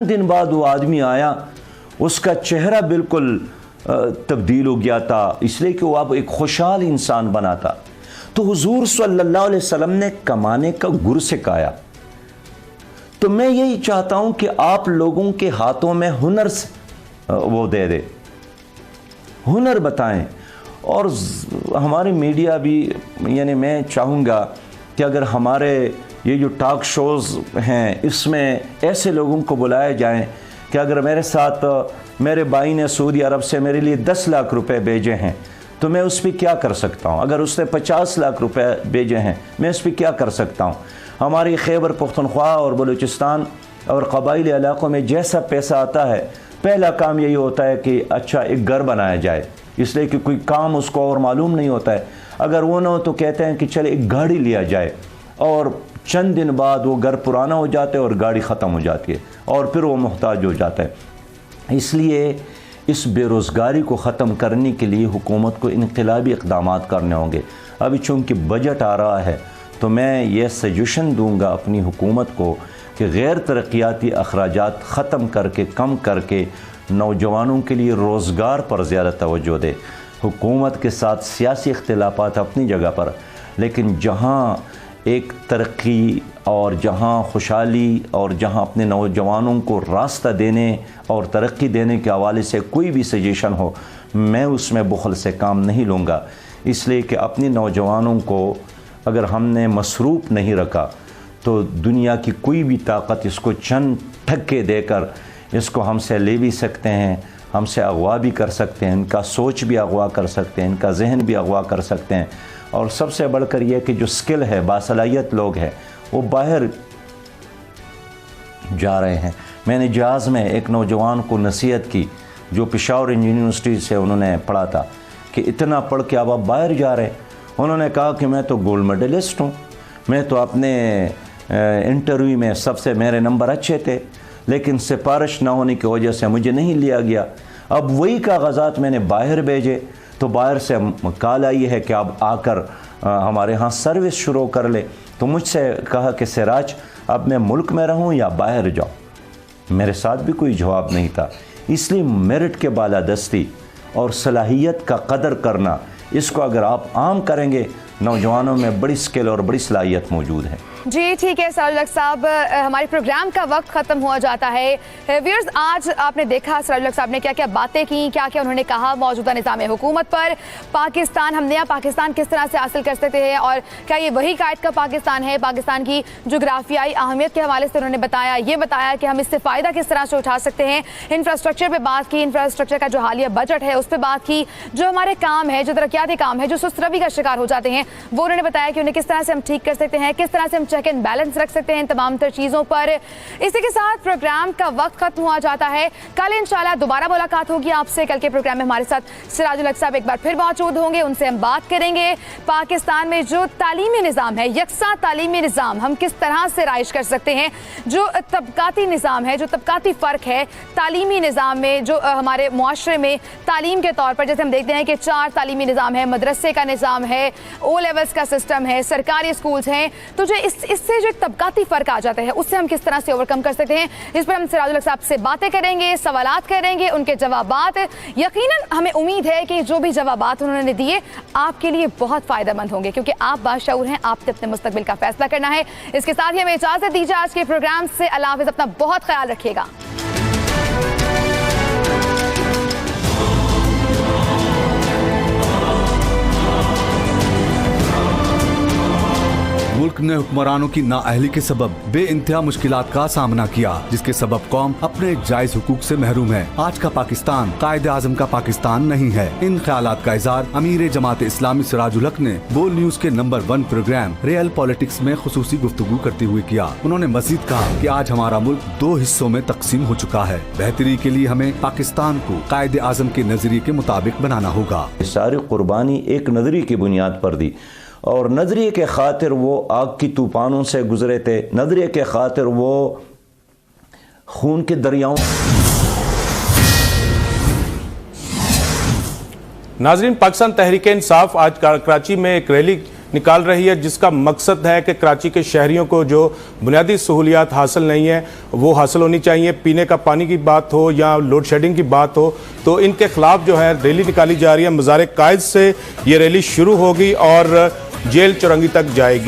दिन बाद वो आदमी आया, उसका चेहरा बिल्कुल तब्दील हो गया था, इसलिए कि वो अब एक खुशहाल इंसान बना था। तो हुजूर सल्लल्लाहु अलैहि वसल्लम ने कमाने का गुर सिखाया। तो मैं यही चाहता हूं कि आप लोगों के हाथों में हुनर वो दे दे, हुनर बताएं। और हमारी मीडिया भी, यानी मैं चाहूँगा कि अगर हमारे ये जो टॉक शोज़ हैं इसमें ऐसे लोगों को बुलाया जाए कि अगर मेरे साथ मेरे भाई ने सऊदी अरब से मेरे लिए 10 लाख रुपए भेजे हैं तो मैं उस पर क्या कर सकता हूँ। अगर उसने 50 लाख रुपए भेजे हैं मैं उस पर क्या कर सकता हूँ। हमारी खैबर पख्तूनख्वा और बलूचिस्तान और कबाइली इलाक़ों में जैसा पैसा आता है, पहला काम यही होता है कि अच्छा एक घर बनाया जाए, इसलिए कि कोई काम उसको और मालूम नहीं होता है। अगर वो ना हो तो कहते हैं कि चले एक गाड़ी लिया जाए, और चंद दिन बाद वो घर पुराना हो जाता है और गाड़ी ख़त्म हो जाती है और फिर वो मोहताज हो जाता है। इसलिए इस बेरोज़गारी को ख़त्म करने के लिए हुकूमत को इनकलाबी इक़दाम करने होंगे। अभी चूँकि बजट आ रहा है तो मैं ये सजेशन दूँगा अपनी हुकूमत को कि गैर तरक्याती अखराजात ख़त्म करके, कम करके नौजवानों के लिए रोज़गार पर ज़्यादा तवज्जो दे। हुकूमत के साथ सियासी इख्तिलाफ़ात अपनी जगह पर, लेकिन जहाँ एक तरक्की और जहाँ खुशहाली और जहाँ अपने नौजवानों को रास्ता देने और तरक्की देने के हवाले से कोई भी सजेशन हो, मैं उसमें बुखल से काम नहीं लूँगा। इसलिए कि अपने नौजवानों को अगर हमने मसरूफ़ नहीं रखा तो दुनिया की कोई भी ताकत इसको चंद ठक्के देकर इसको हमसे ले भी सकते हैं, हमसे अगवा भी कर सकते हैं, इनका सोच भी अगवा कर सकते हैं, इनका जहन भी अगवा कर सकते हैं। और सबसे बढ़कर यह कि जो स्किल है, बासलाहियत लोग हैं, वो बाहर जा रहे हैं। मैंने जहाज़ में एक नौजवान को नसीहत की जो पेशावर इंजीनियरिंग यूनिवर्सिटी से उन्होंने पढ़ा था कि इतना पढ़ के अब आप बाहर जा रहे हैं। उन्होंने कहा कि मैं तो गोल्ड मेडलिस्ट हूँ, मैं तो अपने इंटरव्यू में सबसे मेरे नंबर अच्छे थे, लेकिन सिफारिश ना होने की वजह से मुझे नहीं लिया गया। अब वही कागजात मैंने बाहर भेजे तो बाहर से कॉल आई है कि आप आकर हमारे यहाँ सर्विस शुरू कर ले। तो मुझसे कहा कि सिराज अब मैं मुल्क में रहूँ या बाहर जाऊँ। मेरे साथ भी कोई जवाब नहीं था। इसलिए मेरिट के बालादस्ती और सलाहियत का कदर करना, इसको अगर आप आम करेंगे, नौजवानों में बड़ी स्किल और बड़ी सलाहियत मौजूद है। जी ठीक है सिराजुल हक साहब, हमारे प्रोग्राम का वक्त ख़त्म हुआ जाता है। व्यूअर्स, आज आपने देखा सिराजुल हक साहब ने क्या क्या बातें की, क्या क्या उन्होंने कहा मौजूदा निज़ाम हुकूमत पर। पाकिस्तान, हम नया पाकिस्तान किस तरह से हासिल कर सकते हैं और क्या ये वही कायद का पाकिस्तान है। पाकिस्तान की जोग्राफियाई अहमियत के हवाले से उन्होंने बताया, ये बताया कि हम इससे फ़ायदा किस तरह से उठा सकते हैं। इंफ्रास्ट्रक्चर पर बात की, इंफ्रास्ट्रक्चर का जो हालिया बजट है उस पर बात की। जो हमारे काम है, जो तरक्याती काम है, जो सुस्त रवि का शिकार हो जाते हैं, वो उन्होंने बताया कि उन्हें किस तरह से हम ठीक कर सकते हैं, किस तरह से हम चेक एंड बैलेंस रख सकते हैं इन तमाम तर चीज़ों पर। इसी के साथ प्रोग्राम का वक्त खत्म हुआ जाता है। कल इंशाल्लाह दोबारा मुलाकात होगी आपसे। कल के प्रोग्राम में हमारे साथ सिराजुल हक साहब एक बार फिर मौजूद होंगे, उनसे हम बात करेंगे पाकिस्तान में जो तालीमी निज़ाम है, यकसा तालीमी निज़ाम हम किस तरह से राइज कर सकते हैं। जो तबकाती निज़ाम है, जो तबकाती फ़र्क है तालीमी निज़ाम में, जो हमारे मुआशरे में तालीम के तौर पर, जैसे हम देखते हैं कि 4 तालीमी निज़ाम है, मदरसे का निज़ाम है, ओ लेवल्स का सिस्टम है, सरकारी स्कूल्स हैं, तो जो इससे जो तबकाती फ़र्क आ जाता है उससे हम किस तरह से ओवरकम कर सकते हैं, इस पर हम सिराजुल हक साहब से बातें करेंगे, सवालात करेंगे, उनके जवाबात। यकीनन हमें उम्मीद है कि जो भी जवाबात उन्होंने दिए आपके लिए बहुत फ़ायदेमंद होंगे, क्योंकि आप बाशऊर हैं, आपने अपने मुस्तकबिल का फैसला करना है। इसके साथ ही हमें इजाज़त दीजिए आज के प्रोग्राम से। अल्लाह हाफ़िज़, अपना बहुत ख्याल रखिएगा। मुल्क ने हुक्मरानों की नाअहली के सबब बेइंतहा मुश्किलात का सामना किया, जिसके सबब कौम अपने जायज हुकूक से महरूम है। आज का पाकिस्तान कायदे आज़म का पाकिस्तान नहीं है। इन ख्यालात का इज़हार अमीर जमात इस्लामी सिराजुल हक ने बोल न्यूज के नंबर 1 प्रोग्राम रियल पॉलिटिक्स में खुसूसी गुफ्तगू करते हुए किया। उन्होंने मजीद कहा कि आज हमारा मुल्क 2 हिस्सों में तकसीम हो चुका है। बेहतरी के लिए हमें पाकिस्तान को कायदे आज़म के नजरिए के मुताबिक बनाना होगा। सारी कुर्बानी एक नजरिए की बुनियाद पर दी और नजरिए के खातिर वो आग की तूफानों से गुजरे थे, नजरिए के खातिर वो खून के दरियाओं। नाजरीन, पाकिस्तान तहरीक इंसाफ आज कराची में एक रैली निकाल रही है, जिसका मकसद है कि कराची के शहरियों को जो बुनियादी सहूलियात हासिल नहीं है वो हासिल होनी चाहिए। पीने का पानी की बात हो या लोड शेडिंग की बात हो, तो इनके खिलाफ जो है रैली निकाली जा रही है। मज़ार कायद से ये रैली शुरू होगी और जेल चौरंगी तक जाएगी।